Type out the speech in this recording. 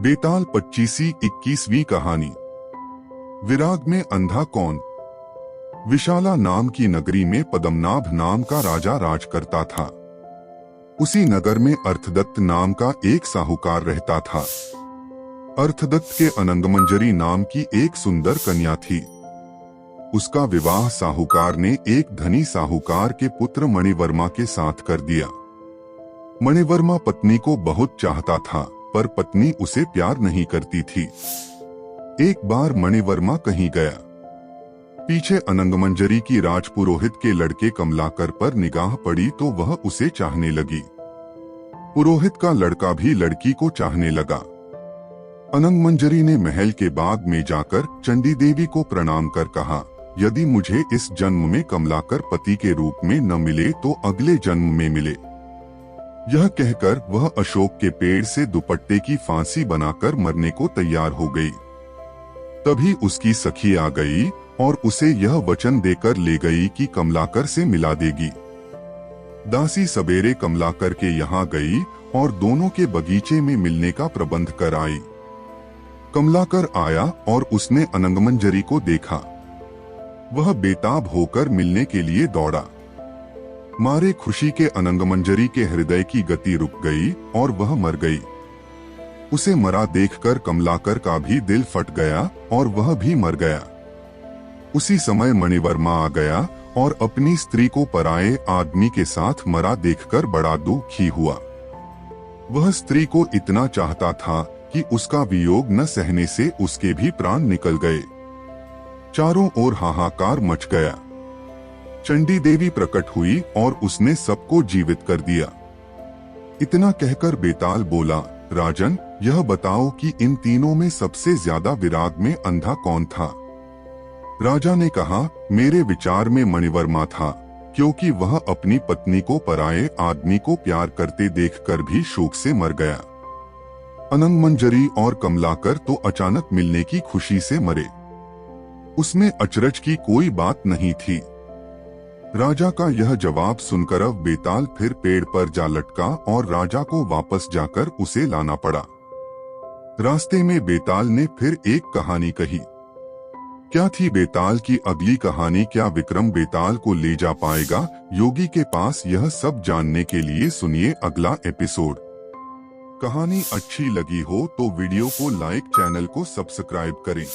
बेताल 25वीं कहानी। विराग में अंधा कौन। विशाला नाम की नगरी में पद्मनाभ नाम का राजा राज करता था। उसी नगर में अर्थदत्त नाम का एक साहूकार रहता था। अर्थदत्त के अनंगमंजरी नाम की एक सुंदर कन्या थी। उसका विवाह साहूकार ने एक धनी साहूकार के पुत्र मणिवर्मा के साथ कर दिया। मणिवर्मा पत्नी को बहुत चाहता था, पर पत्नी उसे प्यार नहीं करती थी। एक बार मणिवर्मा कहीं गया। पीछे अनंगमंजरी की राजपुरोहित के लड़के कमलाकर पर निगाह पड़ी तो वह उसे चाहने लगी। पुरोहित का लड़का भी लड़की को चाहने लगा। अनंगमंजरी ने महल के बाग में जाकर चंडी देवी को प्रणाम कर कहा, यदि मुझे इस जन्म में कमलाकर पति के रूप में न मिले तो अगले जन्म में मिले। यह कहकर वह अशोक के पेड़ से दुपट्टे की फांसी बनाकर मरने को तैयार हो गई। तभी उसकी सखी आ गई और उसे यह वचन देकर ले गई कि कमलाकर से मिला देगी। दासी सवेरे कमलाकर के यहाँ गई और दोनों के बगीचे में मिलने का प्रबंध कर आई। कमलाकर आया और उसने अनंगमंजरी को देखा। वह बेताब होकर मिलने के लिए दौड़ा। मारे खुशी के अनंगमंजरी के हृदय की गति रुक गई और वह मर गई। उसे मरा देखकर कमलाकर का भी दिल फट गया और वह भी मर गया। उसी समय मणिवर्मा आ गया और अपनी स्त्री को पराये आदमी के साथ मरा देखकर बड़ा दुखी हुआ। वह स्त्री को इतना चाहता था कि उसका वियोग न सहने से उसके भी प्राण निकल गए। चारों ओर हाहाकार मच गया। चंडी देवी प्रकट हुई और उसने सबको जीवित कर दिया। इतना कहकर बेताल बोला, राजन, यह बताओ कि इन तीनों में सबसे ज्यादा विराग में अंधा कौन था। राजा ने कहा, मेरे विचार में मणिवर्मा था, क्योंकि वह अपनी पत्नी को पराये आदमी को प्यार करते देखकर भी शोक से मर गया। अनंगमंजरी और कमलाकर तो अचानक मिलने की खुशी से मरे। उसमें अचरज की कोई बात नहीं थी। राजा का यह जवाब सुनकर अब बेताल फिर पेड़ पर जा लटका और राजा को वापस जाकर उसे लाना पड़ा। रास्ते में बेताल ने फिर एक कहानी कही। क्या थी बेताल की अगली कहानी? क्या विक्रम बेताल को ले जा पाएगा योगी के पास? यह सब जानने के लिए सुनिए अगला एपिसोड। कहानी अच्छी लगी हो तो वीडियो को लाइक, चैनल को सब्सक्राइब करें।